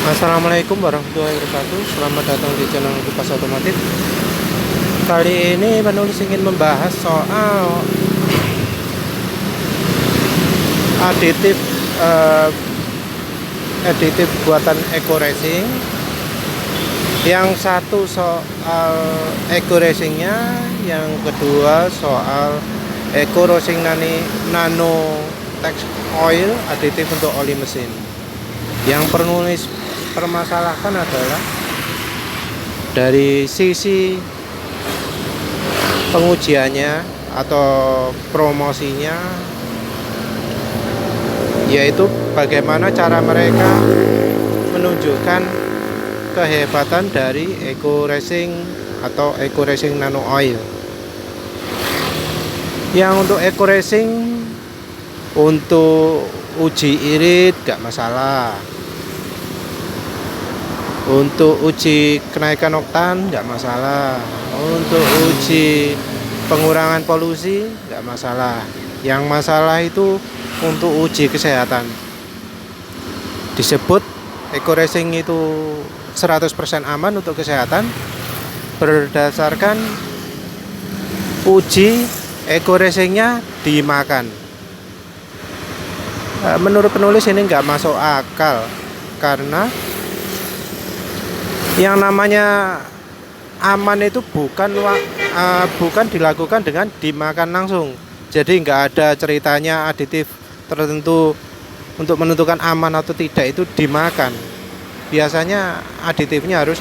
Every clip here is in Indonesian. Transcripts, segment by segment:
Assalamualaikum warahmatullahi wabarakatuh. Selamat datang di channel Kupas Otomotif. Kali ini penulis ingin membahas soal aditif eh, aditif buatan Eco Racing. Yang satu soal Eco Racingnya, yang kedua soal Eco Racing Nano Tex Oil aditif untuk oli mesin. Yang penulis permasalahkan adalah dari sisi pengujiannya atau promosinya, yaitu bagaimana cara mereka menunjukkan kehebatan dari Eco Racing atau Eco Racing Nano Oil. Yang untuk Eco Racing, untuk uji irit gak masalah, untuk uji kenaikan oktan nggak masalah, untuk uji pengurangan polusi nggak masalah. Yang masalah itu untuk uji kesehatan. Disebut Eco Racing itu 100% aman untuk kesehatan berdasarkan uji Eco Racingnya dimakan. Menurut penulis ini nggak masuk akal, karena yang namanya aman itu bukan dilakukan dengan dimakan langsung. Jadi nggak ada ceritanya aditif tertentu untuk menentukan aman atau tidak itu dimakan. Biasanya aditifnya harus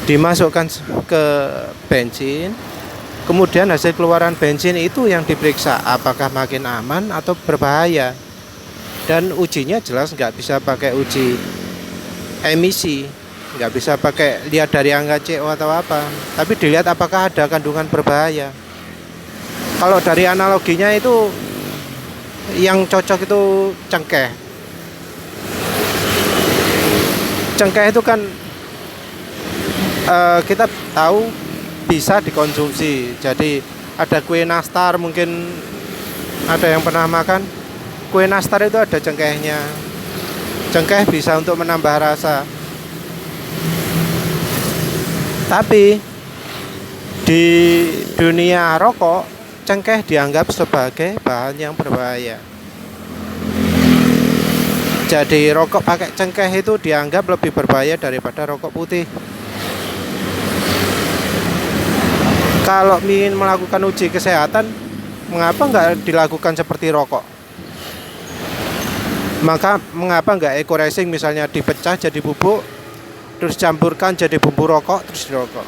dimasukkan ke bensin, kemudian hasil keluaran bensin itu yang diperiksa apakah makin aman atau berbahaya. Dan ujinya jelas nggak bisa pakai uji emisi, nggak bisa pakai lihat dari angka CO atau apa, tapi dilihat apakah ada kandungan berbahaya. Kalau dari analoginya itu yang cocok itu cengkeh. Cengkeh itu kan kita tahu bisa dikonsumsi. Jadi ada kue nastar, mungkin ada yang pernah makan kue nastar, itu ada cengkehnya. Cengkeh bisa untuk menambah rasa. Tapi di dunia rokok, cengkeh dianggap sebagai bahan yang berbahaya. Jadi rokok pakai cengkeh itu dianggap lebih berbahaya daripada rokok putih. Kalau ingin melakukan uji kesehatan, mengapa nggak dilakukan seperti rokok? Maka mengapa nggak Eco Racing misalnya dipecah jadi bubuk, terus campurkan jadi bumbu rokok, terus dirokok.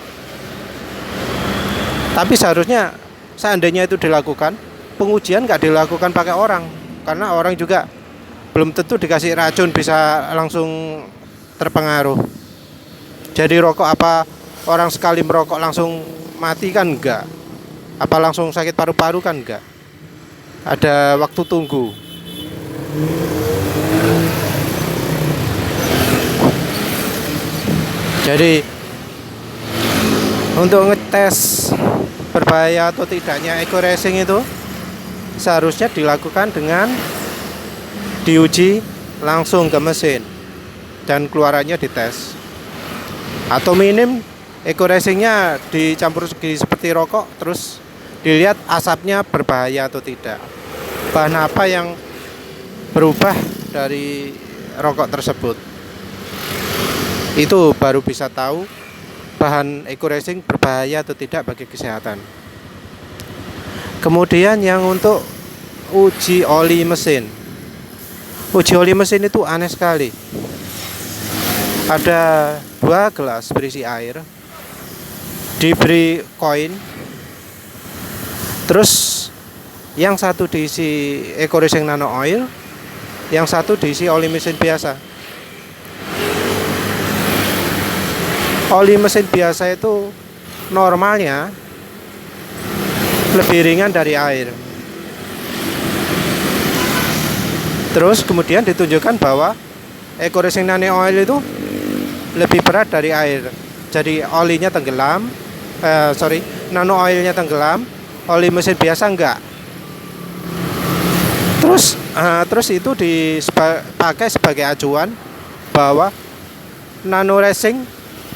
Tapi seharusnya seandainya itu dilakukan, pengujian nggak dilakukan pakai orang, karena orang juga belum tentu dikasih racun bisa langsung terpengaruh. Jadi rokok apa orang sekali merokok langsung mati kan enggak? Apa langsung sakit paru-paru kan enggak? Ada waktu tunggu. Jadi untuk ngetes berbahaya atau tidaknya Eco Racing itu seharusnya dilakukan dengan diuji langsung ke mesin dan keluarannya dites. Atau minim Eco Racingnya dicampur seperti rokok, terus dilihat asapnya berbahaya atau tidak. Bahan apa yang berubah dari rokok tersebut, itu baru bisa tahu bahan Eco Racing berbahaya atau tidak bagi kesehatan. Kemudian yang untuk uji oli mesin. Uji oli mesin itu aneh sekali. Ada 2 gelas berisi air, diberi koin, terus yang satu diisi Eco Racing Nano Oil, yang satu diisi oli mesin biasa. Oli mesin biasa itu normalnya lebih ringan dari air. Terus kemudian ditunjukkan bahwa Eco Racing Nano Oil itu lebih berat dari air. Jadi olinya tenggelam, nano oilnya tenggelam, oli mesin biasa enggak. Terus itu dipakai sebagai acuan bahwa nano racing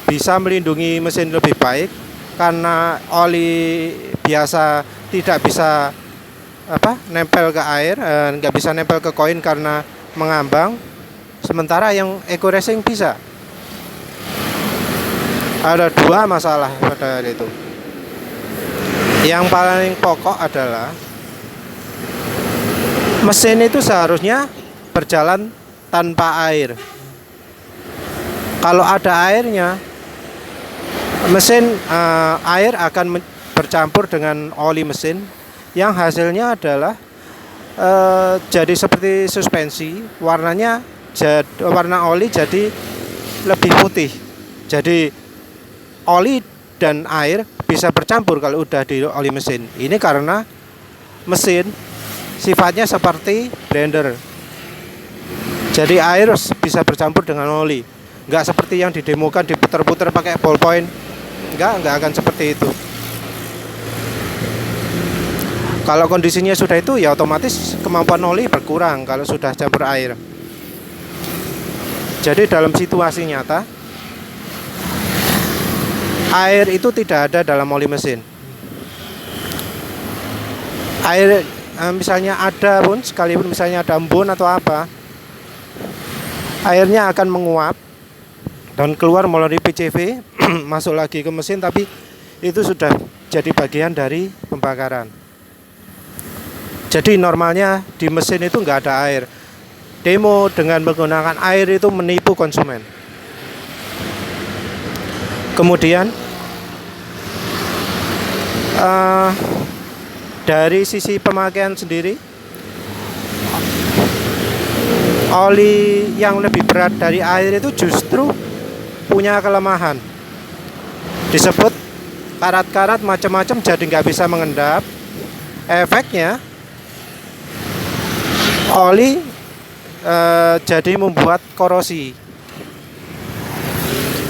bisa melindungi mesin lebih baik karena oli biasa tidak bisa nempel ke air, nggak bisa nempel ke koin karena mengambang, sementara yang eco racing bisa. Ada dua masalah pada itu. Yang paling pokok adalah mesin itu seharusnya berjalan tanpa air. Kalau ada airnya, mesin air akan bercampur dengan oli mesin yang hasilnya adalah jadi seperti suspensi, warnanya warna oli jadi lebih putih. Jadi oli dan air bisa bercampur kalau udah di oli mesin. Ini karena mesin sifatnya seperti blender. Jadi air bisa bercampur dengan oli. Nggak seperti yang didemokan diputer-puter pakai ballpoint. Nggak akan seperti itu. Kalau kondisinya sudah itu, ya otomatis kemampuan oli berkurang kalau sudah campur air. Jadi dalam situasi nyata, air itu tidak ada dalam oli mesin. Air misalnya ada pun, sekalipun misalnya ada embun atau apa, airnya akan menguap dan keluar melalui PCV masuk lagi ke mesin, tapi itu sudah jadi bagian dari pembakaran. Jadi normalnya di mesin itu nggak ada air. Demo dengan menggunakan air itu menipu konsumen. Kemudian dari sisi pemakaian sendiri, oli yang lebih berat dari air itu justru punya kelemahan. Disebut karat-karat macam-macam jadi nggak bisa mengendap. Efeknya oli jadi membuat korosi.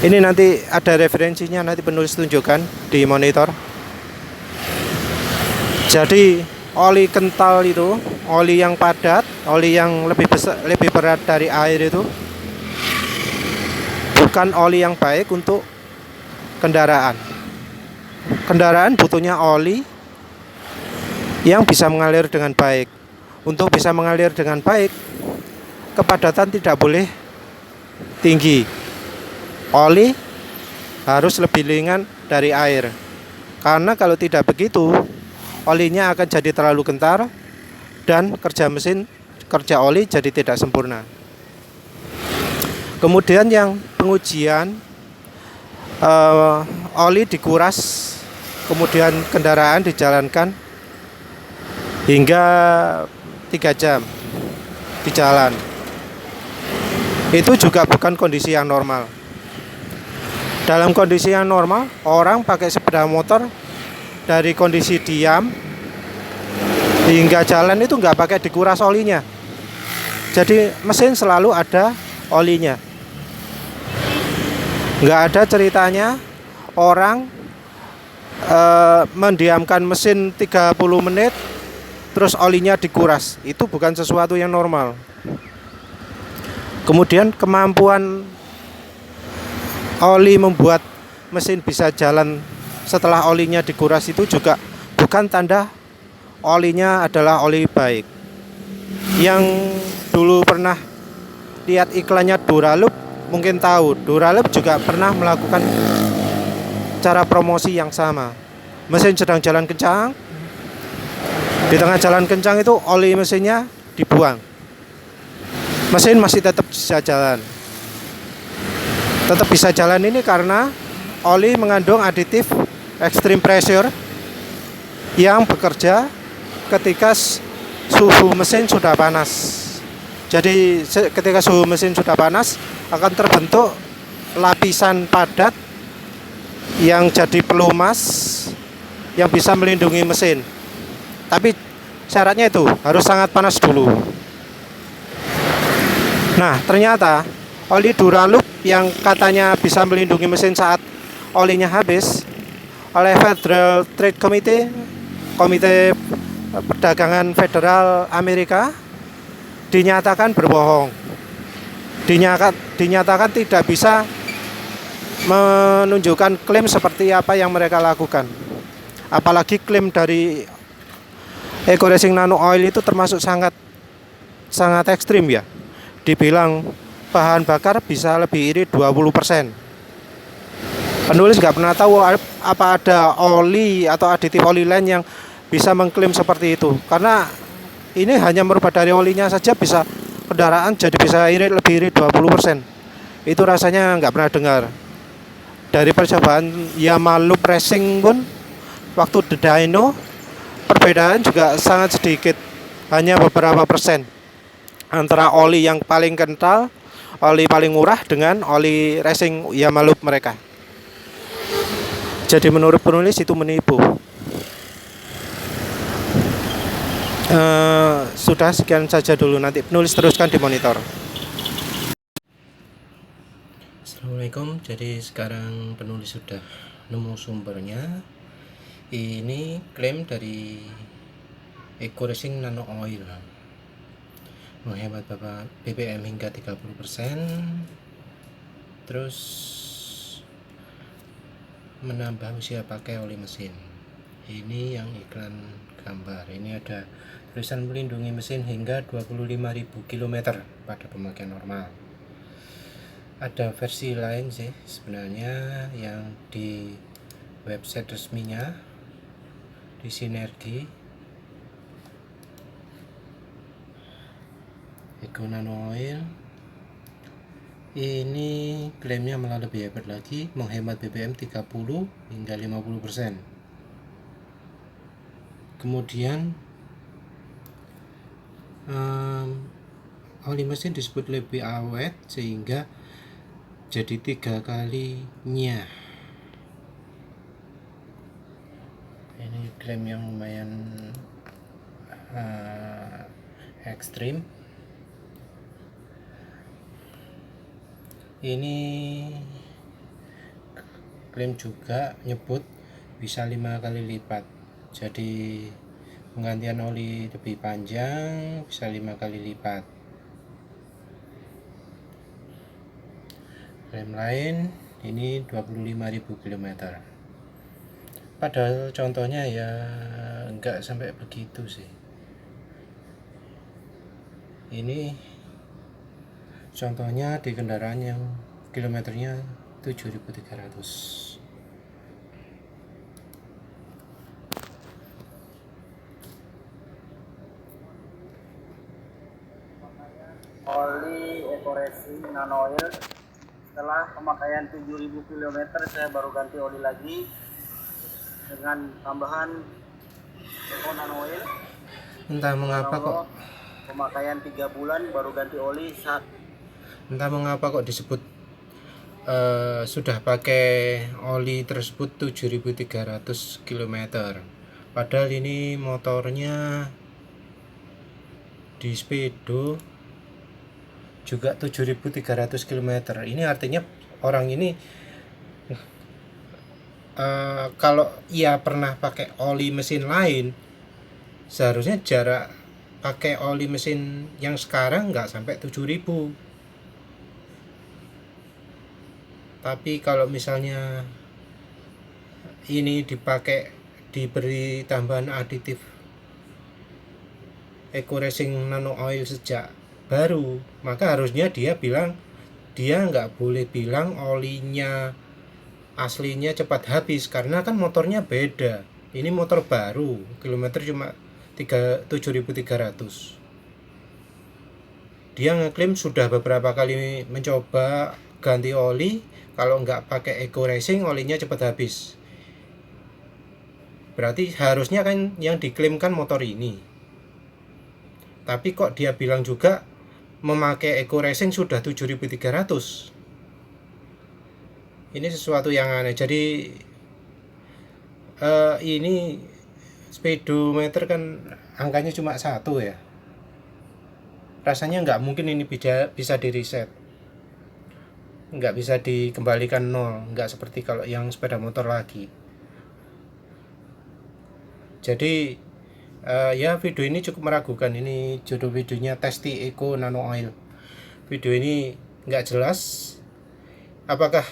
Ini nanti ada referensinya, nanti penulis tunjukkan di monitor. Jadi oli kental itu, oli yang padat, oli yang lebih besar, lebih berat dari air itu bukan oli yang baik untuk kendaraan. Kendaraan butuhnya oli yang bisa mengalir dengan baik. Untuk bisa mengalir dengan baik, kepadatan tidak boleh tinggi. Oli harus lebih ringan dari air. Karena kalau tidak begitu, olinya akan jadi terlalu kental dan kerja oli jadi tidak sempurna. Kemudian yang pengujian, oli dikuras, kemudian kendaraan dijalankan hingga 3 jam di jalan. Itu juga bukan kondisi yang normal. Dalam kondisi yang normal, orang pakai sepeda motor dari kondisi diam hingga jalan itu nggak pakai dikuras olinya. Jadi mesin selalu ada olinya. Nggak ada ceritanya orang mendiamkan mesin 30 menit terus olinya dikuras. Itu bukan sesuatu yang normal. Kemudian kemampuan oli membuat mesin bisa jalan setelah olinya dikuras itu juga bukan tanda olinya adalah oli baik. Yang dulu pernah lihat iklannya Duraloop mungkin tahu, Duraloop juga pernah melakukan cara promosi yang sama. Mesin sedang jalan kencang, di tengah jalan kencang itu oli mesinnya dibuang. Mesin masih tetap bisa jalan. Tetap bisa jalan ini karena oli mengandung aditif extreme pressure yang bekerja ketika suhu mesin sudah panas. Jadi ketika suhu mesin sudah panas akan terbentuk lapisan padat yang jadi pelumas yang bisa melindungi mesin. Tapi syaratnya itu harus sangat panas dulu. Nah, ternyata oli Duraloop yang katanya bisa melindungi mesin saat olinya habis oleh Federal Trade Committee, Komite Perdagangan Federal Amerika, dinyatakan berbohong. dinyatakan tidak bisa menunjukkan klaim seperti apa yang mereka lakukan. Apalagi klaim dari Eco Racing Nano Oil itu termasuk sangat ekstrim ya. Dibilang bahan bakar bisa lebih irit 20%. Penulis nggak pernah tahu apa ada oli atau aditif oli lain yang bisa mengklaim seperti itu. Karena ini hanya merubah dari olinya saja bisa kendaraan jadi bisa lebih irit 20%. Itu rasanya nggak pernah dengar. Dari percobaan Yamaha Loop Racing pun waktu The Dyno perbedaan juga sangat sedikit, hanya beberapa persen antara oli yang paling kental, oli paling murah dengan oli racing Yamaha Loop mereka. Jadi menurut penulis itu menipu. Sudah sekian saja dulu, nanti penulis teruskan di monitor. Assalamualaikum. Jadi sekarang penulis sudah nemu sumbernya. Ini klaim dari Eco Racing Nano Oil, menghemat BBM hingga 30%, terus menambah usia pakai oli mesin. Ini yang iklan gambar. Ini ada tulisan melindungi mesin hingga 25.000 km pada pemakaian normal. Ada versi lain sih sebenarnya yang di website resminya di Sinergi. Eco Nano Oil ini klaimnya malah lebih hebat lagi, menghemat BBM 30 hingga 50%. Kemudian oli mesin disebut lebih awet sehingga jadi 3 kalinya. Ini klaim yang lumayan ekstrim. Ini klaim juga nyebut bisa 5 kali lipat, jadi penggantian oli lebih panjang bisa 5 kali lipat. Klaim lain ini 25.000 km, padahal contohnya ya enggak sampai begitu sih. Ini contohnya di kendaraan yang kilometernya 7.300. Oli Eco Racing Nano Oil, setelah pemakaian 7.000 km saya baru ganti oli lagi dengan tambahan Eco Nano Oil. Entah mengapa kok pemakaian 3 bulan baru ganti oli saat. Entah mengapa kok disebut sudah pakai oli tersebut 7.300 km. Padahal ini motornya di speedo juga 7.300 km. Ini artinya orang ini kalau ia pernah pakai oli mesin lain, seharusnya jarak pakai oli mesin yang sekarang nggak sampai 7.000. Tapi kalau misalnya ini diberi tambahan aditif Eco Racing Nano Oil sejak baru, maka harusnya dia nggak boleh bilang olinya aslinya cepat habis, karena kan motornya beda. Ini motor baru, kilometer cuma 7.300. Dia ngeklaim sudah beberapa kali mencoba ganti oli, kalau nggak pakai Eco Racing olinya cepat habis. Berarti harusnya kan yang diklaimkan motor ini. Tapi kok dia bilang juga memakai Eco Racing sudah 7.300. Ini sesuatu yang aneh. Jadi ini speedometer kan angkanya cuma 1 ya. Rasanya nggak mungkin ini bisa di reset, nggak bisa dikembalikan 0, nggak seperti kalau yang sepeda motor lagi. Jadi ya video ini cukup meragukan. Ini judul videonya Testi Eco Nano Oil. Video ini nggak jelas apakah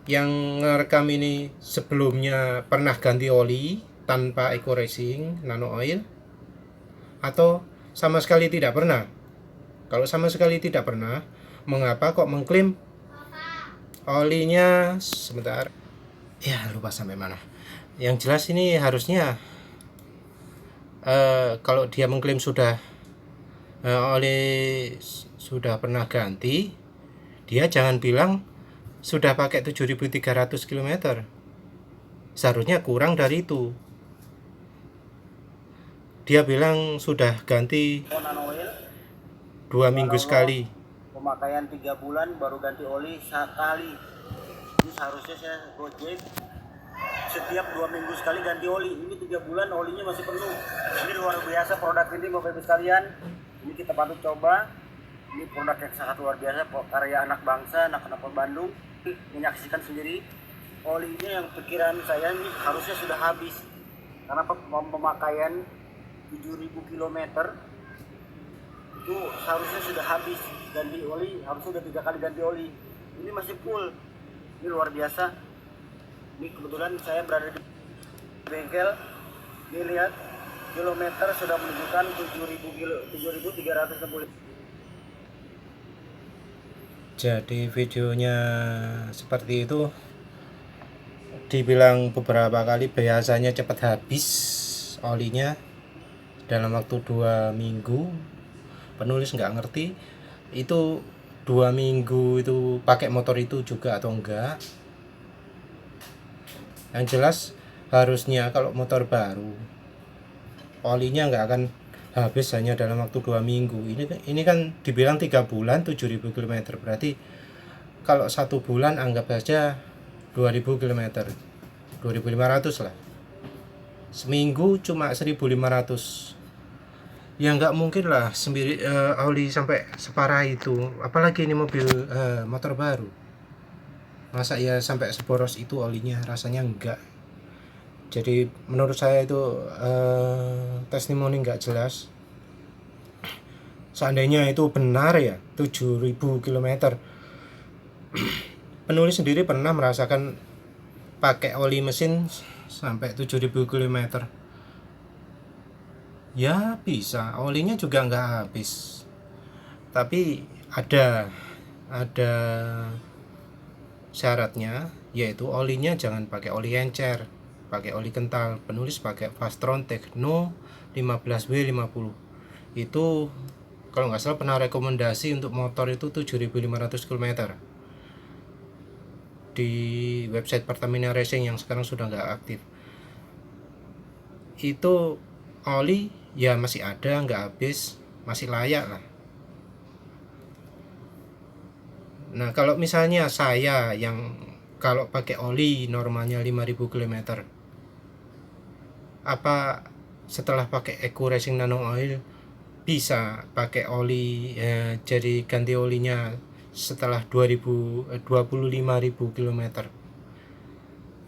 yang ngerekam ini sebelumnya pernah ganti oli tanpa Eco Racing Nano Oil atau sama sekali tidak pernah. Kalau sama sekali tidak pernah, mengapa kok mengklaim olinya sebentar? Ya, lupa sampai mana. Yang jelas ini harusnya kalau dia mengklaim sudah oli sudah pernah ganti, dia jangan bilang sudah pakai 7.300 km. Seharusnya kurang dari itu. Dia bilang sudah ganti Nano Oil 2 minggu sekali. pemakaian 3 bulan baru ganti oli sekali. Ini seharusnya saya Gojek setiap 2 minggu sekali ganti oli. Ini 3 bulan olinya masih penuh. Ini luar biasa produk ini Bapak Ibu sekalian. Ini kita patut coba. Ini produk yang sangat luar biasa, karya anak bangsa, anak-anak Bandung. Menyaksikan sendiri olinya yang pikiran saya ini harusnya sudah habis. Karena pemakaian 7.000 km itu seharusnya sudah habis. Ganti oli harusnya sudah 3 kali ganti oli. Ini masih full. Ini luar biasa. Ini kebetulan saya berada di bengkel. Ini lihat kilometer sudah menunjukkan 7.360. Jadi videonya seperti itu. Dibilang beberapa kali biasanya cepat habis olinya dalam waktu 2 minggu. Penulis nggak ngerti itu 2 minggu itu pakai motor itu juga atau enggak. Yang jelas harusnya kalau motor baru olinya nggak akan habis hanya dalam waktu 2 minggu. Ini kan dibilang 3 bulan 7.000 km. Berarti kalau 1 bulan anggap saja 2.000 km, 2.500 lah. Seminggu cuma 1.500. Ya nggak mungkin lah oli sampai separah itu. Apalagi ini mobil motor baru. Masa ya sampai seboros itu olinya? Rasanya enggak. Jadi menurut saya itu testimoni nggak jelas. Seandainya itu benar ya 7.000 km, penulis sendiri pernah merasakan pakai oli mesin sampai 7.000 km. Ya bisa, olinya juga nggak habis. Tapi ada syaratnya, yaitu olinya jangan pakai oli encer, pakai oli kental. Penulis pakai Fastron Techno 15W50. Itu kalau nggak salah pernah rekomendasi untuk motor itu 7.500 km di website Pertamina Racing yang sekarang sudah nggak aktif. Itu oli ya masih ada, nggak habis, masih layak lah. Nah kalau misalnya saya yang kalau pakai oli normalnya 5.000 km, apa setelah pakai Eco Racing Nano Oil bisa pakai oli jadi ganti olinya setelah 25.000 km?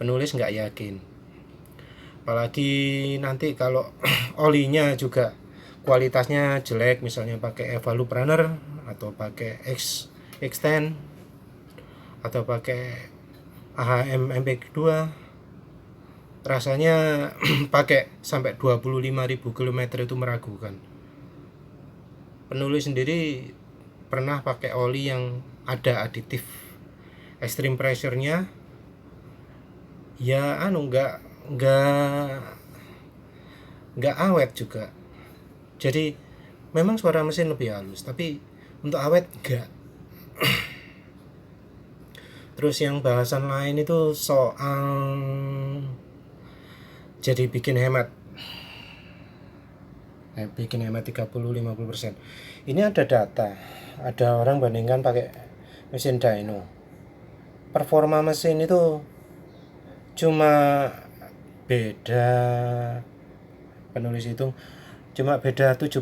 Penulis nggak yakin. Apalagi nanti kalau olinya juga kualitasnya jelek, misalnya pakai Evalup Runner atau pakai X10 atau pakai AHM MPX2, rasanya pakai sampai 25.000 km itu meragukan. Penulis sendiri pernah pakai oli yang ada aditif extreme pressure-nya, ya nggak awet juga. Jadi memang suara mesin lebih halus, tapi untuk awet enggak. Terus yang bahasan lain itu soal jadi bikin hemat 30-50%. Ini ada data, ada orang bandingkan pakai mesin dyno. Performa mesin itu cuma beda, penulis hitung cuma beda 7%.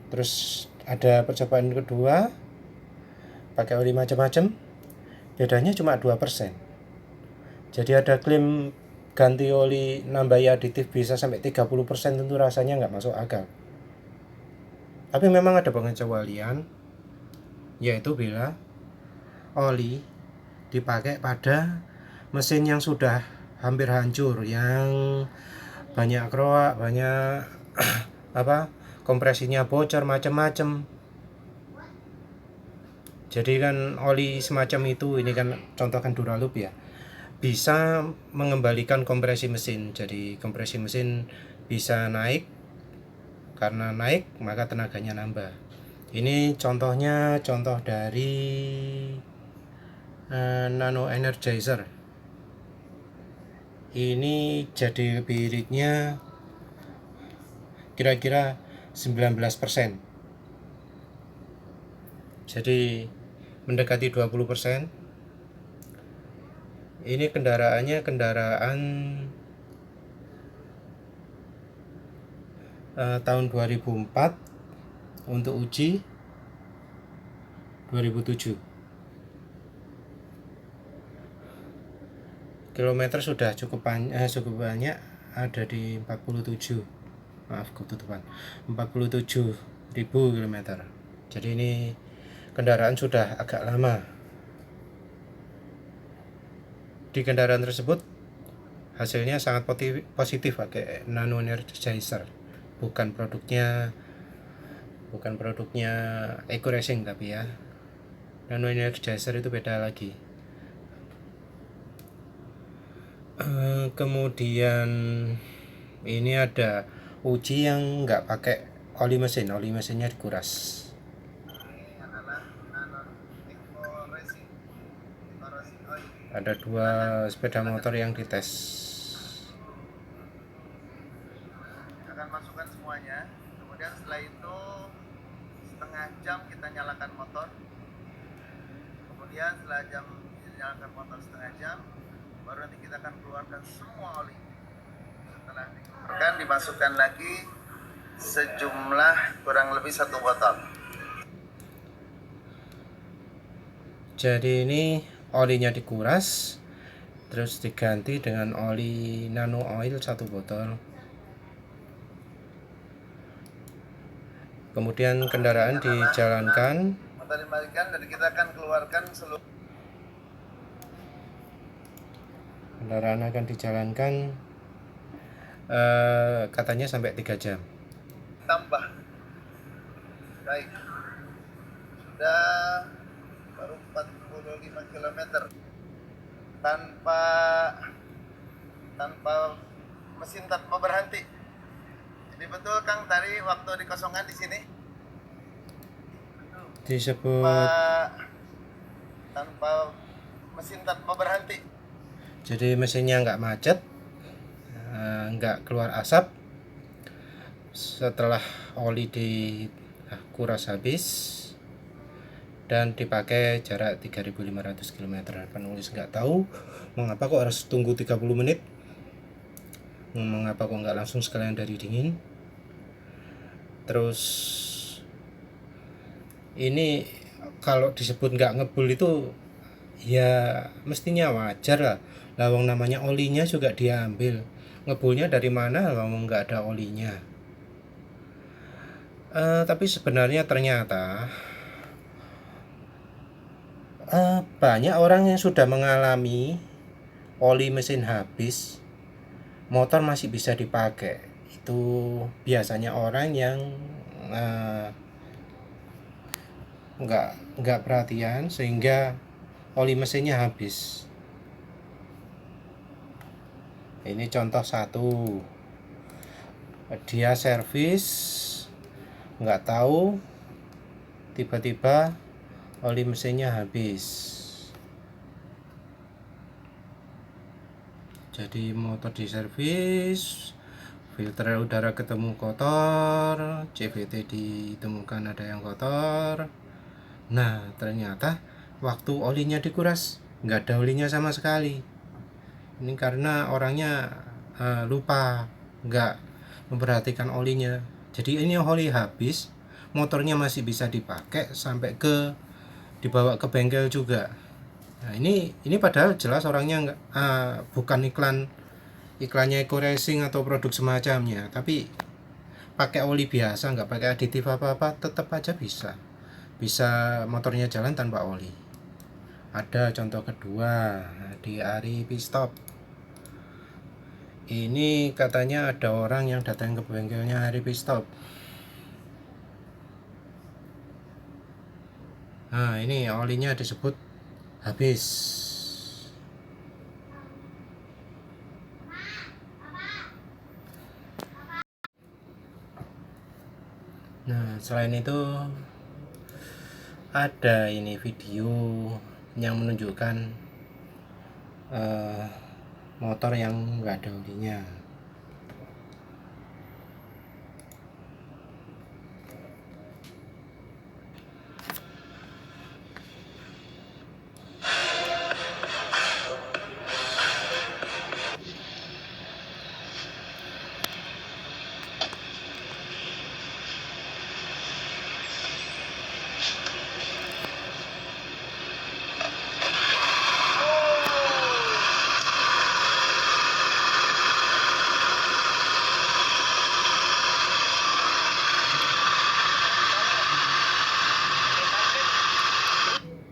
Terus ada percobaan kedua pakai oli macam-macam, bedanya cuma 2%. Jadi ada klaim ganti oli nambahi aditif bisa sampai 30%, tentu rasanya nggak masuk akal. Tapi memang ada pengecualian, yaitu bila oli dipakai pada mesin yang sudah hampir hancur, yang banyak keroak, banyak kompresinya bocor macam-macam. Jadi kan oli semacam itu, ini kan contoh kan Duraloop ya, bisa mengembalikan kompresi mesin. Jadi kompresi mesin bisa naik, karena naik maka tenaganya nambah. Ini contohnya contoh dari Nano Energizer. Ini jadi biritnya kira-kira 19%. Jadi mendekati 20%. Ini kendaraannya kendaraan tahun 2004, untuk uji 2007. Kilometer sudah cukup banyak, ada di 47, maaf ketutupan, 47.000 kilometer. Jadi ini kendaraan sudah agak lama. Di kendaraan tersebut hasilnya sangat positif pakai Nano Energizer. Bukan produknya Eco Racing, tapi ya Nano Energizer itu beda lagi. Kemudian ini ada uji yang nggak pakai oli mesinnya dikuras. Ada 2 sepeda motor yang dites. Akan masukkan semuanya, kemudian setelah itu setengah jam kita nyalakan motor, kemudian setelah nyalakan motor setengah jam, baru nanti kita akan keluarkan semua oli. Setelah akan dimasukkan lagi sejumlah kurang lebih 1 botol. Jadi ini olinya dikuras, terus diganti dengan oli nano oil 1 botol. Kemudian kendaraan dijalankan. Motor dibalikan dan kita akan keluarkan seluruh. Kendaraan akan dijalankan katanya sampai 3 jam. Tambah. Baik. Sudah baru 45 km tanpa mesin tanpa berhenti. Jadi betul Kang tadi waktu dikosongan di sini Disebut tanpa mesin tanpa berhenti. jadi mesinnya nggak macet, nggak keluar asap setelah oli dikuras habis dan dipakai jarak 3.500 km. Penulis nggak tahu mengapa kok harus tunggu 30 menit, mengapa kok nggak langsung sekalian dari dingin. Terus ini kalau disebut nggak ngebul itu ya mestinya wajar lah. Lawang namanya olinya juga diambil, ngebulnya dari mana lawang nggak ada olinya. Tapi sebenarnya ternyata banyak orang yang sudah mengalami oli mesin habis, motor masih bisa dipakai. Itu biasanya orang yang nggak perhatian sehingga oli mesinnya habis. Ini contoh satu, dia servis nggak tahu, tiba-tiba oli mesinnya habis. Jadi motor diservis, filter udara ketemu kotor, CVT ditemukan ada yang kotor. Nah ternyata waktu olinya dikuras nggak ada olinya sama sekali. Ini karena orangnya lupa, nggak memperhatikan olinya. Jadi ini oli habis, motornya masih bisa dipakai sampai dibawa ke bengkel juga. Nah ini padahal jelas orangnya bukan iklannya Eco Racing atau produk semacamnya, tapi pakai oli biasa, nggak pakai aditif apa-apa, tetap aja bisa motornya jalan tanpa oli. Ada contoh kedua di Ari Pistop. Ini katanya ada orang yang datang ke bengkelnya Ari Pistop. Nah, ini olinya disebut habis. Nah, selain itu ada ini video yang menunjukkan motor yang nggak ada olinya.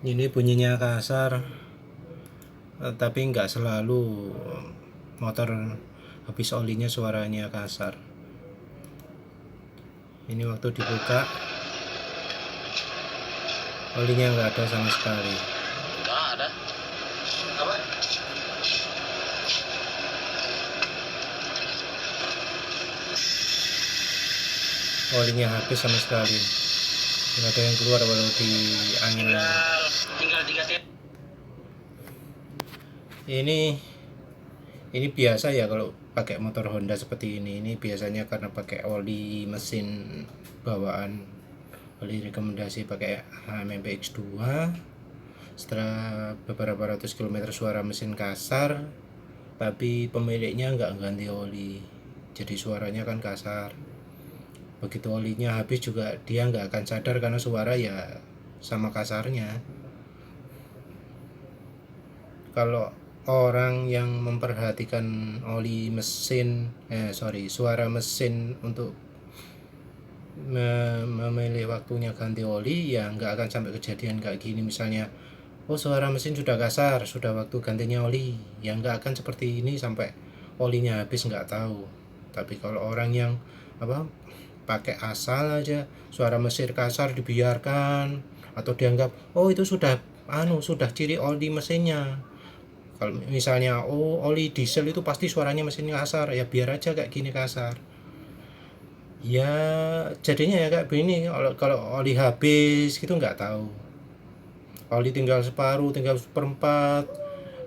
Ini bunyinya kasar, tapi nggak selalu motor habis olinya suaranya kasar. Ini waktu dibuka olinya nggak ada sama sekali. Nggak ada. Apa? Olinya habis sama sekali, nggak ada yang keluar walau di angin. Tinggal 3 TP. Ini biasa ya kalau pakai motor Honda seperti ini biasanya karena pakai oli mesin bawaan, oli rekomendasi pakai HMMPX2. Setelah beberapa ratus kilometer suara mesin kasar, tapi pemiliknya nggak ganti oli, jadi suaranya kan kasar. Begitu olinya habis juga dia nggak akan sadar karena suara ya sama kasarnya. Kalau orang yang memperhatikan oli mesin, suara mesin untuk memilih waktunya ganti oli, ya nggak akan sampai kejadian kayak gini. Misalnya, oh suara mesin sudah kasar, sudah waktu gantinya oli, ya nggak akan seperti ini sampai olinya habis, nggak tahu. Tapi kalau orang yang pakai asal aja, suara mesin kasar dibiarkan, atau dianggap oh itu sudah ciri oli mesinnya. Kalau misalnya oli diesel itu pasti suaranya mesin kasar, ya biar aja kayak gini kasar. Ya jadinya ya kayak begini. Kalau oli habis gitu nggak tahu, oli tinggal separuh, tinggal seperempat,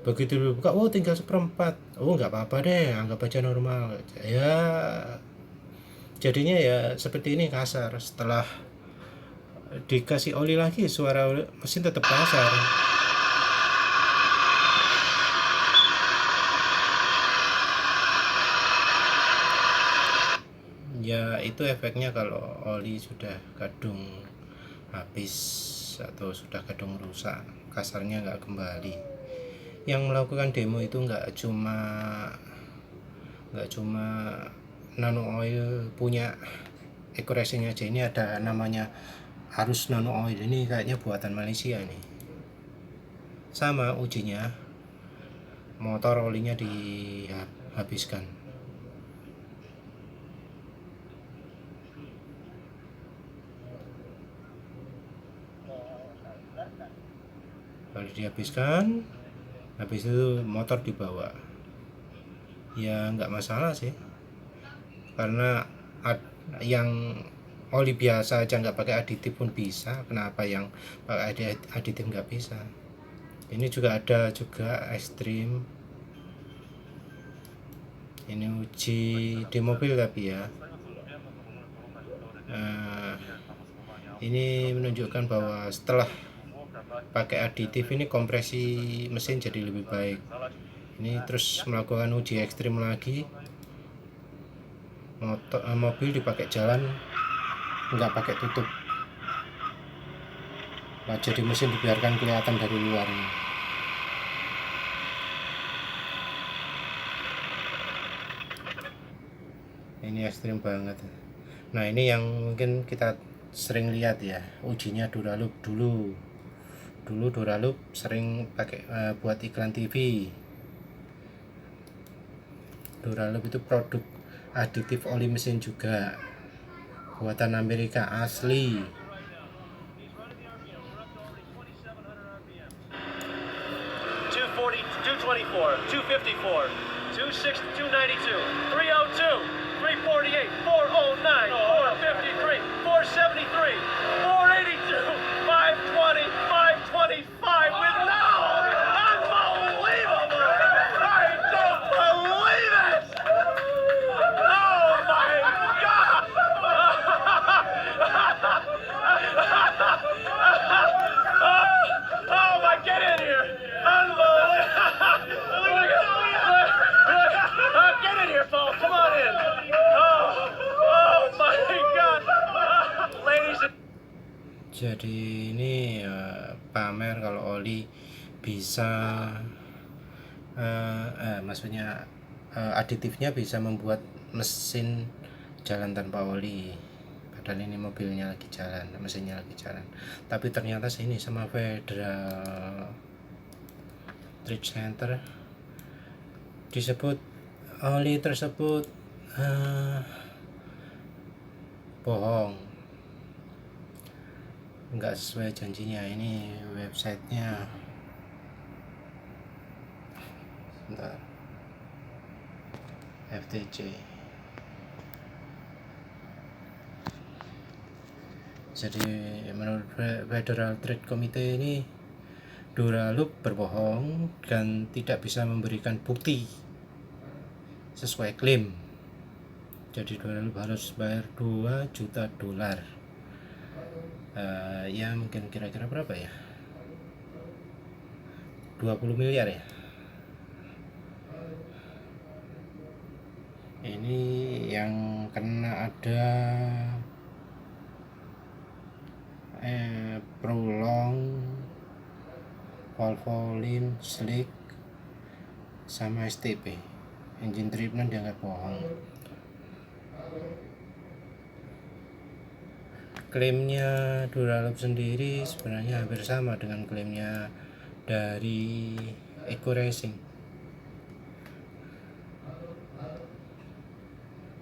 begitu dibuka tinggal seperempat, nggak apa-apa deh, anggap aja normal ya. Jadinya ya seperti ini kasar. Setelah dikasih oli lagi suara mesin tetap kasar. Ya itu efeknya kalau oli sudah kadung habis atau sudah kadung rusak, kasarnya nggak kembali. Yang melakukan demo itu nggak cuma Nano Oil punya Eco Racing aja. Ini ada namanya Arus Nano Oil, ini kayaknya buatan Malaysia nih. Sama ujinya, motor olinya dihabiskan. Kalau dihabiskan, habis itu motor dibawa, ya nggak masalah sih, karena yang oli biasa aja nggak pakai aditif pun bisa, kenapa yang pakai aditif nggak bisa? Ini juga ada ekstrim, ini uji di mobil tapi ya. Ini menunjukkan bahwa setelah pakai aditif ini kompresi mesin jadi lebih baik. Ini terus melakukan uji ekstrim lagi, mobil dipakai jalan nggak pakai tutup, jadi mesin dibiarkan kelihatan dari luarnya. Ini ekstrim banget. Nah ini yang mungkin kita sering lihat ya, ujinya Duraloop dulu Duraloop sering pakai buat iklan TV. Duraloop itu produk aditif oli mesin juga, buatan Amerika asli. 240, 224, 254, 260, 292, 302, 348, 409, 453, 473, 482, 520, 525 with no! Unbelievable! I don't believe it! Oh my God! Oh my, get in here! Unbelievable! Get in here, Paul. Come on in. Oh my God! Ladies and Jadi ini pamer kalau oli bisa maksudnya aditifnya bisa membuat mesin jalan tanpa oli. Padahal ini mobilnya lagi jalan, mesinnya lagi jalan. Tapi ternyata sini sama Federal Trade Center disebut oli tersebut bohong, nggak sesuai janjinya. Ini websitenya, bentar, FTC. Jadi menurut Federal Trade Committee ini Duraloop berbohong dan tidak bisa memberikan bukti sesuai klaim. Jadi Duraloop harus bayar $2 juta. Ya mungkin kira-kira berapa ya, 20 miliar ya. Ini yang kena ada Prolong, Valvoline, Slick, sama STP. Engine treatment dianggap bohong. Klaimnya Duraloop sendiri sebenarnya hampir sama dengan klaimnya dari Eco Racing.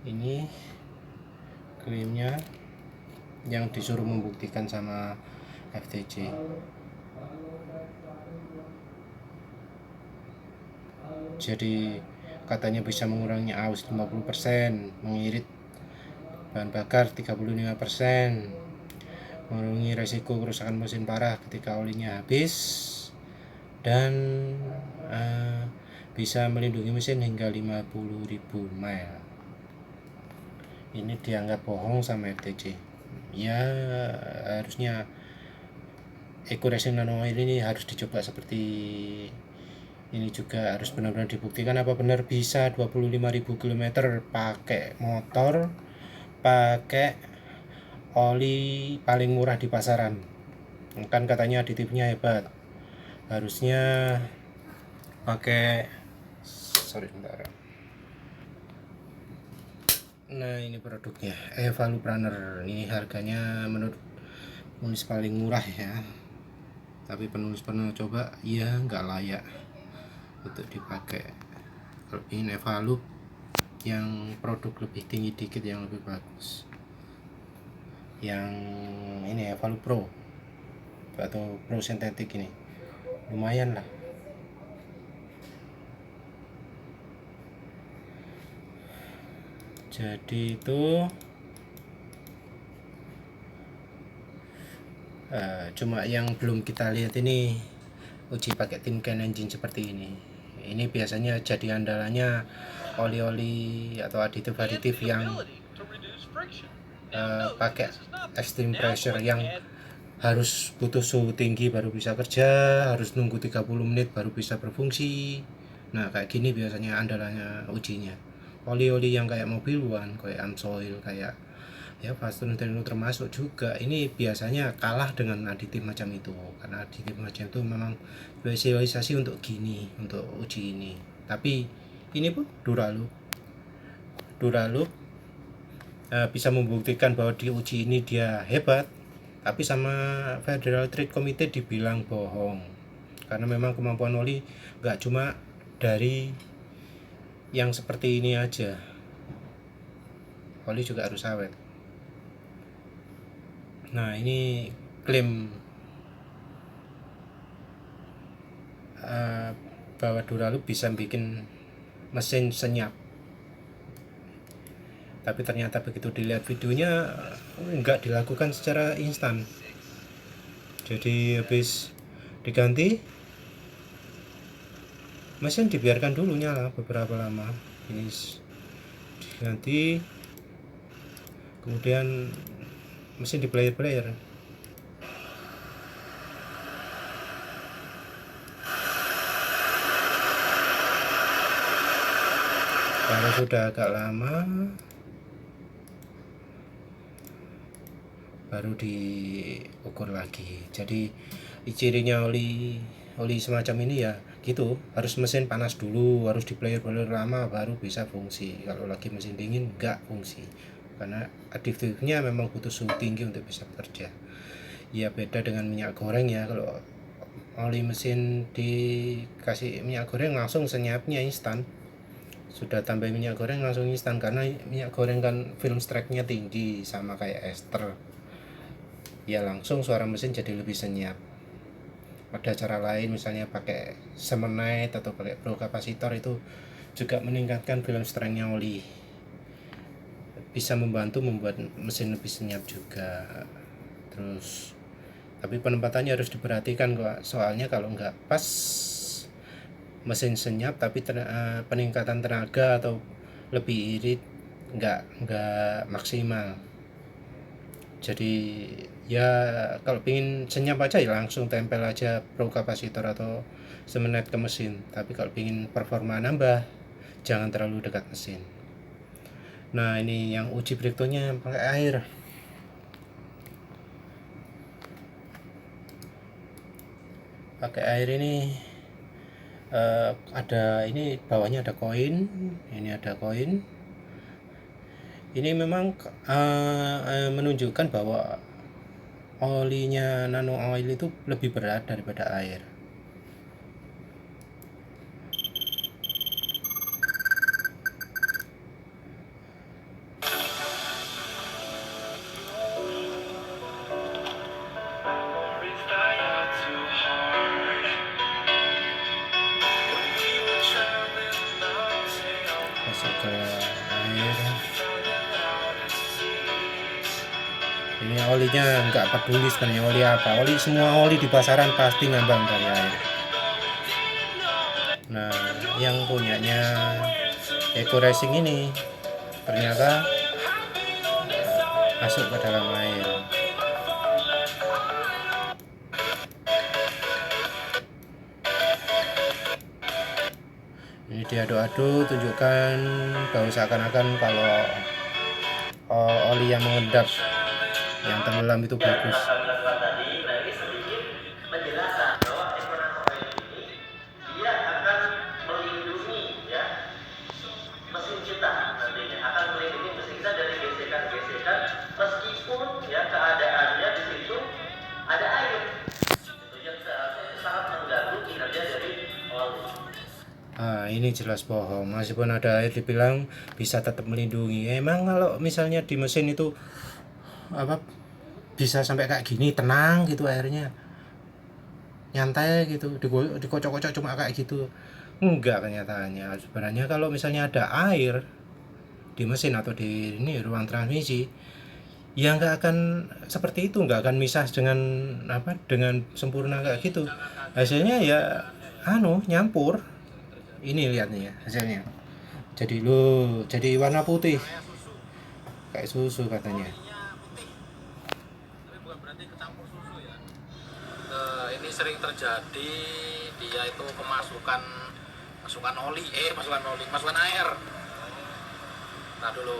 Ini klaimnya yang disuruh membuktikan sama FTC. Jadi katanya bisa mengurangi aus 50%, mengirit bahan bakar 35%, mengurangi resiko kerusakan mesin parah ketika olinya habis, dan bisa melindungi mesin hingga 50.000 mile. Ini dianggap bohong sama FTC. Ya harusnya Eco Racing Nano Oil ini harus dicoba seperti ini juga, harus benar-benar dibuktikan apa benar bisa 25.000 km pakai motor, pakai oli paling murah di pasaran. Kan katanya aditifnya hebat, harusnya pakai bentar. Nah ini produknya Evalup Runner. Ini harganya menurut penulis paling murah ya, tapi penulis pernah coba ya nggak layak untuk dipakai. Ini Evalup yang produk lebih tinggi dikit, yang lebih bagus. Yang ini Evalup Pro atau Pro Synthetic, ini lumayan lah. Jadi itu cuma yang belum kita lihat ini uji pakai tin can engine seperti ini. Ini biasanya jadi andalannya oli-oli atau aditif-aditif yang pakai extreme pressure, yang harus butuh suhu tinggi baru bisa kerja, harus nunggu 30 menit baru bisa berfungsi. Nah kayak gini biasanya andalannya ujinya. Oli-oli yang kayak Mobil One, kayak Amsoil, kayak ya Faston termasuk juga, ini biasanya kalah dengan aditif macam itu, karena aditif macam itu memang spesialisasi untuk gini, untuk uji ini. Tapi ini pun Duraloop bisa membuktikan bahwa di uji ini dia hebat, tapi sama Federal Trade Committee dibilang bohong, karena memang kemampuan oli nggak cuma dari yang seperti ini aja, oli juga harus awet. Nah, ini klaim bahwa Duraloop bisa bikin mesin senyap, tapi ternyata begitu dilihat videonya nggak dilakukan secara instan. Jadi habis diganti, mesin dibiarkan dulu nyala beberapa lama, ini diganti, kemudian mesin di player kalau sudah agak lama baru diukur lagi. Jadi cirinya oli semacam ini ya gitu, harus mesin panas dulu, harus di player lama baru bisa fungsi. Kalau lagi mesin dingin nggak fungsi, karena aditifnya memang butuh suhu tinggi untuk bisa bekerja. Ya beda dengan minyak goreng ya, kalau oli mesin dikasih minyak goreng langsung senyapnya instan, sudah tambah minyak goreng langsung instan, karena minyak goreng kan film strike-nya tinggi sama kayak ester ya, langsung suara mesin jadi lebih senyap. Ada cara lain, misalnya pakai Semenite atau pakai Pro kapasitor, itu juga meningkatkan film strength-nya oli, bisa membantu membuat mesin lebih senyap juga. Terus tapi penempatannya harus diperhatikan kok, soalnya kalau nggak pas mesin senyap tapi peningkatan tenaga atau lebih irit nggak maksimal. Jadi ya kalau pingin senyap aja ya langsung tempel aja Pro kapasitor atau Semenite ke mesin, tapi kalau pingin performa nambah jangan terlalu dekat mesin. Nah, ini yang uji breakdownnya pakai air. Pakai air ini ada, ini bawahnya ada koin, ini ada koin. Ini memang menunjukkan bahwa olinya nano oil itu lebih berat daripada air. Masuk ke air. Ini olinya nggak peduli sebenarnya oli apa, semua oli di pasaran pasti ngambang dari air. Nah, yang punyanya Eco Racing ini ternyata masuk ke dalam air. Ini diaduk-aduk, tunjukkan bahwa seakan-akan kalau oli yang mengendap, yang tenggelam itu bagus. Meskipun ya keadaannya di situ ada air, itu yang sangat mengganggu kinerja dari oli. Ini jelas bohong, meskipun ada air dibilang bisa tetap melindungi. Emang kalau misalnya di mesin itu bisa sampai kayak gini tenang gitu, airnya nyantai gitu, dikocok-kocok cuma kayak gitu? Enggak, kenyataannya sebenarnya kalau misalnya ada air di mesin atau di ruang transmisi ya nggak akan seperti itu, nggak akan misah dengan sempurna kayak gitu. Hasilnya ya nyampur. Ini lihat nih ya hasilnya, jadi warna putih kayak susu katanya. Tapi bukan berarti kecampur susu ya. Ini sering terjadi, dia itu masukan air. Nah dulu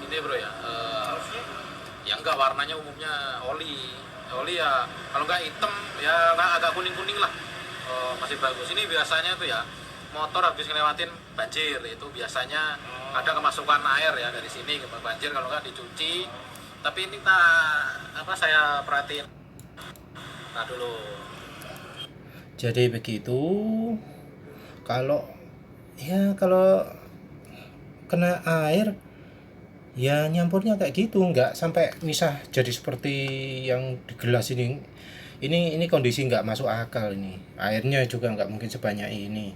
ini bro ya, ya enggak, warnanya umumnya oli ya, kalau enggak hitam ya agak kuning lah, masih bagus. Ini biasanya tuh ya motor habis ngelewatin banjir itu biasanya ada kemasukan air ya dari sini ke banjir kalau nggak dicuci. Tapi ini saya perhatiin. Nah dulu. Jadi begitu. Kalau kalau kena air ya nyampurnya kayak gitu, nggak sampai misah jadi seperti yang di gelas ini. Ini kondisi nggak masuk akal ini. Airnya juga nggak mungkin sebanyak ini.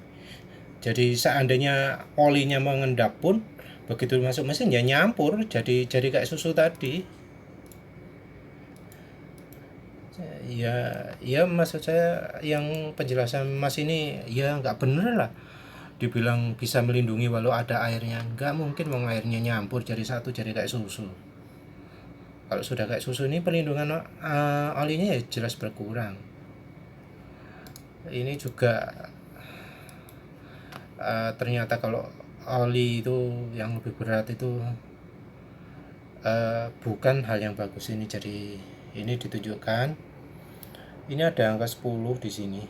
Jadi seandainya olinya mengendap pun begitu masuk mesin ya nyampur jadi kayak susu tadi. Ya maksud saya yang penjelasan Mas ini ya nggak bener lah. Dibilang bisa melindungi walau ada airnya, nggak mungkin mau airnya nyampur jadi satu jadi kayak susu. Kalau sudah kayak susu ini perlindungan olinya ya jelas berkurang. Ini juga ternyata kalau oli itu yang lebih berat itu bukan hal yang bagus ini. Jadi ini ditunjukkan, ini ada angka 10 di sini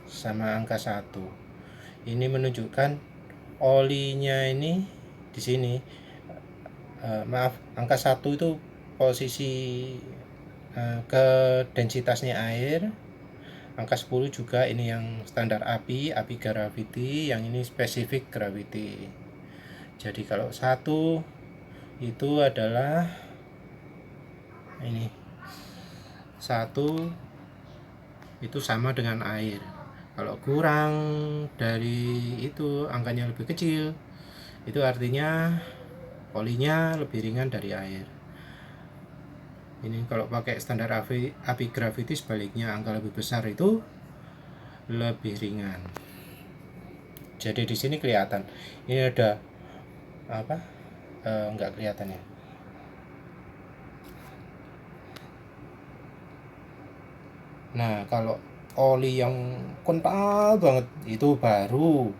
sama angka 1. Ini menunjukkan olinya ini di sini. Angka 1 itu posisi ke densitasnya air. Angka 10 juga ini yang standar api gravity, yang ini spesifik gravity. Jadi kalau 1 itu adalah ini 1 itu sama dengan air. Kalau kurang dari itu, angkanya lebih kecil, itu artinya olinya lebih ringan dari air. Ini kalau pakai standar api gravity sebaliknya, angka lebih besar itu lebih ringan. Jadi di sini kelihatan. Ini ada enggak kelihatan ya. Nah, kalau oli yang kental banget itu baru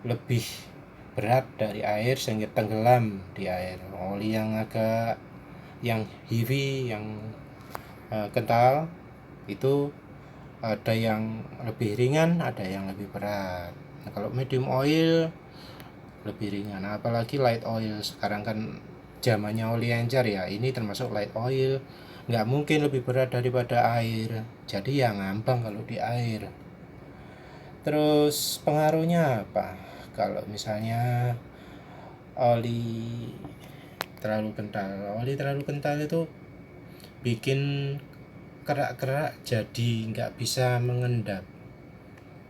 lebih berat dari air sehingga tenggelam di air. Oli yang agak yang heavy, yang kental itu ada yang lebih ringan, ada yang lebih berat. Nah, kalau medium oil lebih ringan, apalagi light oil. Sekarang kan zamannya oli encer ya, ini termasuk light oil, nggak mungkin lebih berat daripada air, jadi ya ngambang kalau di air. Terus pengaruhnya apa? Kalau misalnya oli terlalu kental itu bikin kerak-kerak jadi nggak bisa mengendap.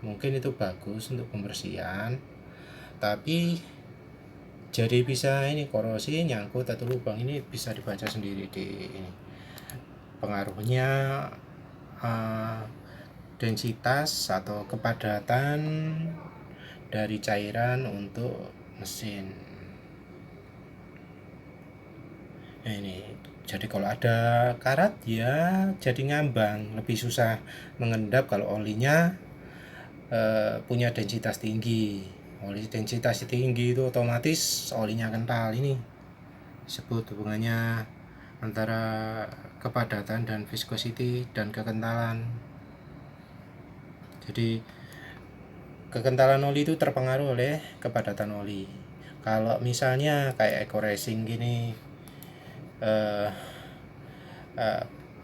Mungkin itu bagus untuk pembersihan, tapi jadi bisa ini korosi, nyangkut atau lubang. Ini bisa dibaca sendiri di ini. Pengaruhnya densitas atau kepadatan dari cairan untuk mesin. Nah, ini jadi kalau ada karat ya jadi ngambang, lebih susah mengendap kalau olinya punya densitas tinggi. Oli densitas tinggi itu otomatis olinya kental. Ini disebut hubungannya antara kepadatan dan viscosity dan kekentalan. Jadi kekentalan oli itu terpengaruh oleh kepadatan oli. Kalau misalnya kayak Eco Racing gini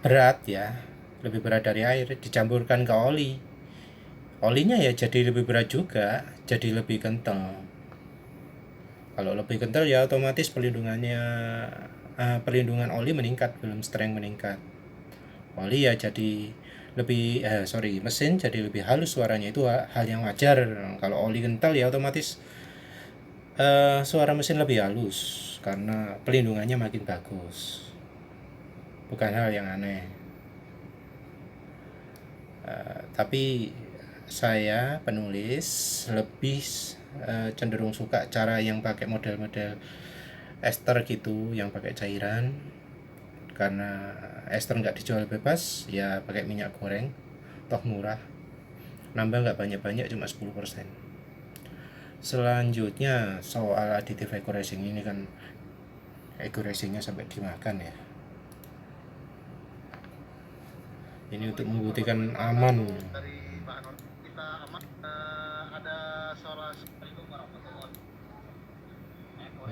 berat ya, lebih berat dari air, dicampurkan ke oli, olinya ya jadi lebih berat juga, jadi lebih kental. Kalau lebih kental ya otomatis perlindungan oli meningkat, film strength meningkat. Oli ya jadi lebih mesin jadi lebih halus suaranya, itu hal yang wajar. Kalau oli kental ya otomatis suara mesin lebih halus karena pelindungannya makin bagus. Bukan hal yang aneh. Tapi saya penulis lebih cenderung suka cara yang pakai model-model ester gitu, yang pakai cairan. Karena ester nggak dijual bebas, ya pakai minyak goreng, toh murah, nambah nggak banyak-banyak, cuma 10%. Selanjutnya soal aditif Eco Racing ini kan Eco Racingnya sampai dimakan ya. Ini untuk membuktikan aman. Dari bahan kita aman, Assalamualaikum warahmatullahi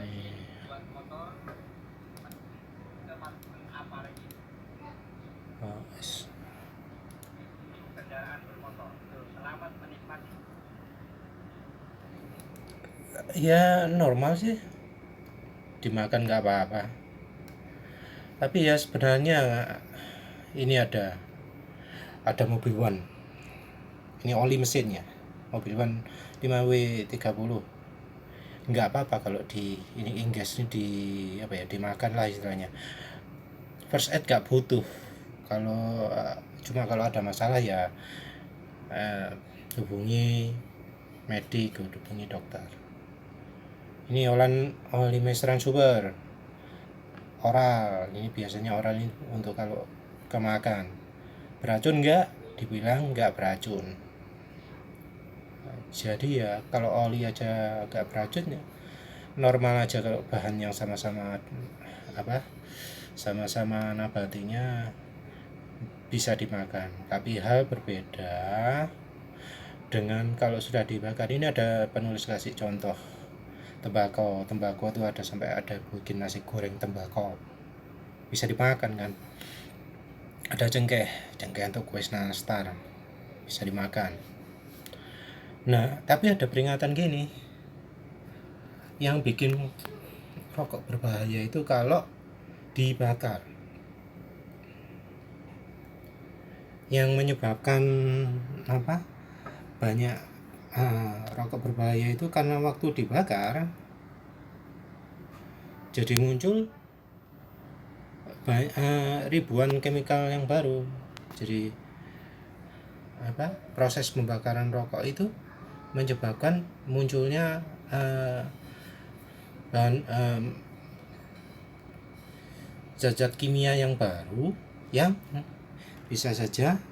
Nih. buat motor apa lagi Oh, es. kendaraan bermotor. Selamat menikmati. Ya normal sih, dimakan nggak apa-apa. Tapi ya sebenarnya ini ada mobil One. Ini oli mesinnya. Mobil One 5W30. Nggak apa-apa kalau di ini gas ini dimakan lah istilahnya. First aid nggak butuh. Kalau cuma kalau ada masalah ya hubungi medik, hubungi dokter. Ini oli meseran super oral. Ini biasanya oral ini untuk kalau kemakan. Beracun nggak? Dibilang nggak beracun. Jadi ya kalau oli aja nggak beracun ya normal aja. Kalau bahan yang sama-sama nabatinya bisa dimakan. Tapi hal berbeda dengan kalau sudah dibakar. Ini ada penulis kasih contoh tembakau itu ada bikin nasi goreng tembakau, bisa dimakan kan. Ada cengkeh untuk kue nastar, bisa dimakan. Nah tapi ada peringatan gini, yang bikin rokok berbahaya itu kalau dibakar. Yang menyebabkan banyak rokok berbahaya itu karena waktu dibakar jadi muncul ribuan chemical yang baru. Jadi proses pembakaran rokok itu menyebabkan munculnya zat-zat kimia yang baru yang bisa saja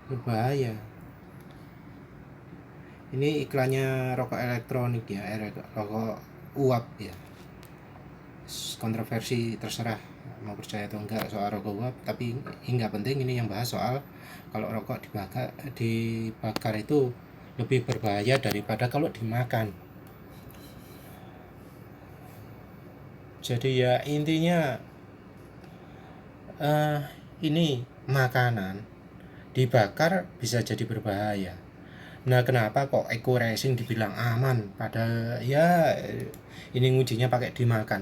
berbahaya. Ini iklannya rokok elektronik ya, rokok uap ya. Kontroversi, terserah mau percaya atau enggak soal rokok uap, tapi nggak penting. Ini yang bahas soal kalau rokok dibakar itu lebih berbahaya daripada kalau dimakan. Jadi ya intinya ini makanan dibakar bisa jadi berbahaya. Nah kenapa kok Eco Racing dibilang aman, padahal ya ini ngujinya pakai dimakan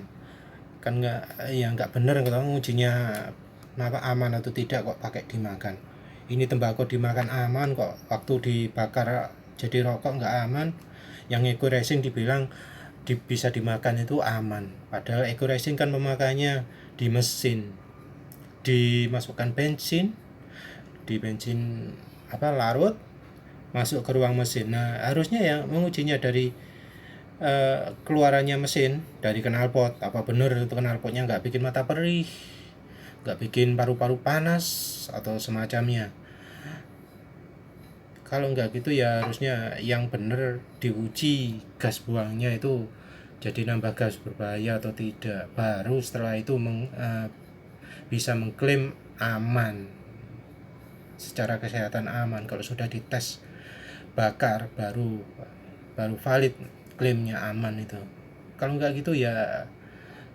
kan? Nggak bener kalau ngujinya aman atau tidak kok pakai dimakan. Ini tembakau dimakan aman kok, waktu dibakar jadi rokok nggak aman. Yang Eco Racing dibilang bisa dimakan itu aman, padahal Eco Racing kan memakainya di mesin, dimasukkan bensin larut, masuk ke ruang mesin. Nah harusnya yang mengujinya dari keluarannya mesin, dari knalpot. Apa benar itu knalpotnya nggak bikin mata perih, nggak bikin paru-paru panas atau semacamnya. Kalau nggak gitu ya harusnya yang benar diuji gas buangnya itu jadi nambah gas berbahaya atau tidak, baru setelah itu bisa mengklaim aman, secara kesehatan aman. Kalau sudah dites bakar baru valid klaimnya aman itu. Kalau nggak gitu ya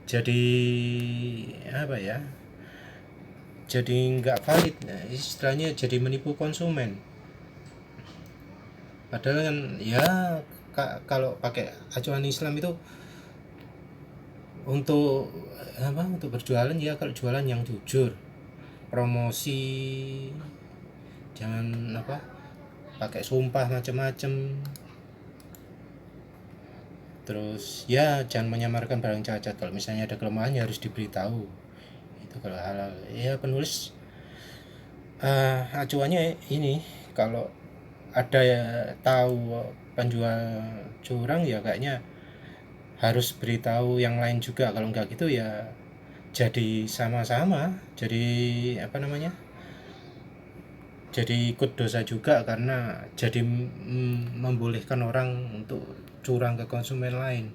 jadi jadi nggak valid. Nah, istilahnya jadi menipu konsumen. Padahal kan ya kalau pakai acuan Islam itu untuk berjualan ya, kalau jualan yang jujur, promosi, jangan pakai sumpah macam-macam. Terus ya jangan menyamarkan barang cacat. Kalau misalnya ada kelemahan ya harus diberitahu. Itu kalau halal. Ya penulis acuannya ini, kalau ada tahu penjual curang ya kayaknya harus beritahu yang lain juga. Kalau enggak gitu ya jadi sama-sama, jadi jadi ikut dosa juga, karena jadi membolehkan orang untuk curang ke konsumen lain.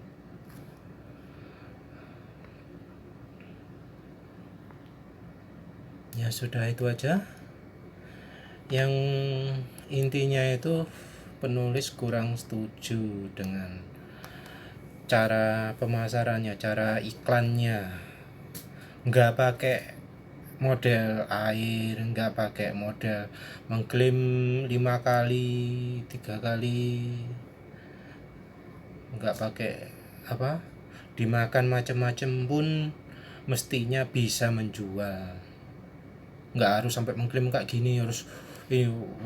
Ya sudah, itu aja yang intinya itu penulis kurang setuju dengan cara pemasarannya, cara iklannya. Nggak pakai model air, nggak pakai model mengklaim 5 kali, 3 kali, nggak pakai apa, dimakan macam-macam pun mestinya bisa menjual. Nggak harus sampai mengklaim kayak gini, harus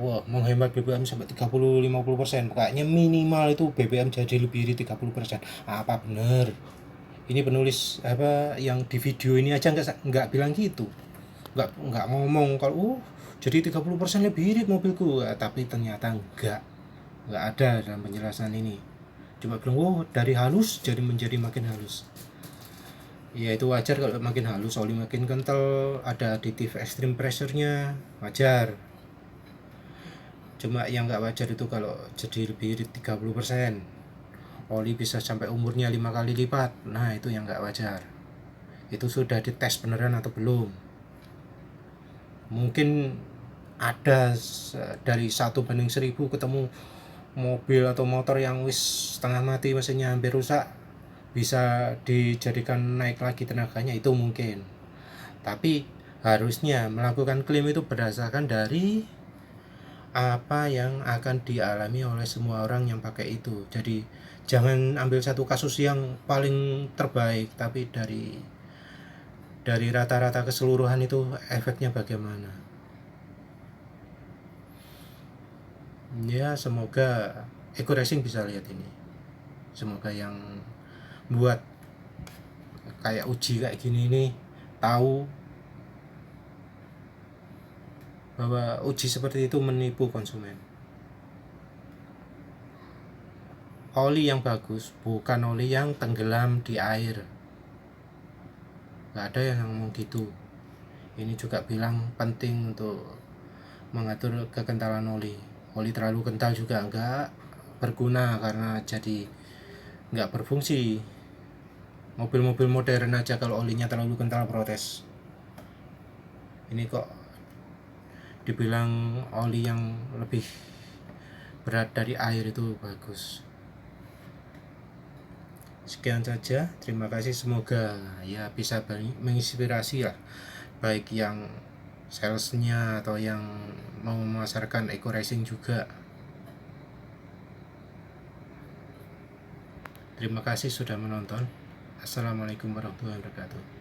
wah menghemat BBM sampai 30-50%. Kayaknya minimal itu BBM jadi lebih dari 30%. Apa bener? Ini penulis apa yang di video ini aja nggak bilang gitu. Nggak ngomong kalau jadi 30% lebih irit mobilku, tapi ternyata nggak ada dalam penjelasan ini. Cuma bilang dari halus jadi menjadi makin halus. Ya itu wajar kalau makin halus, oli makin kental, ada aditif extreme pressure-nya, wajar. Cuma yang nggak wajar itu kalau jadi lebih irit 30%, oli bisa sampai umurnya 5 kali lipat. Nah itu yang nggak wajar. Itu sudah dites beneran atau belum? Mungkin ada dari 1/1000 ketemu mobil atau motor yang wis setengah mati, mesinnya hampir rusak, bisa dijadikan naik lagi tenaganya, itu mungkin. Tapi harusnya melakukan klaim itu berdasarkan dari apa yang akan dialami oleh semua orang yang pakai itu. Jadi jangan ambil satu kasus yang paling terbaik, tapi dari rata-rata keseluruhan itu efeknya bagaimana. Ya semoga Eko Racing bisa lihat ini. Semoga yang buat kayak uji kayak gini ini tahu bahwa uji seperti itu menipu konsumen. Oli yang bagus bukan oli yang tenggelam di air. Gak ada yang ngomong gitu. Ini juga bilang penting untuk mengatur kekentalan oli. Oli terlalu kental juga enggak berguna karena jadi nggak berfungsi. Mobil-mobil modern aja kalau olinya terlalu kental protes. Ini kok dibilang oli yang lebih berat dari air itu bagus. Sekian saja, terima kasih, semoga ya bisa menginspirasi lah, baik yang salesnya atau yang mau memasarkan Eko Racing juga. Terima kasih sudah menonton. Assalamualaikum warahmatullahi wabarakatuh.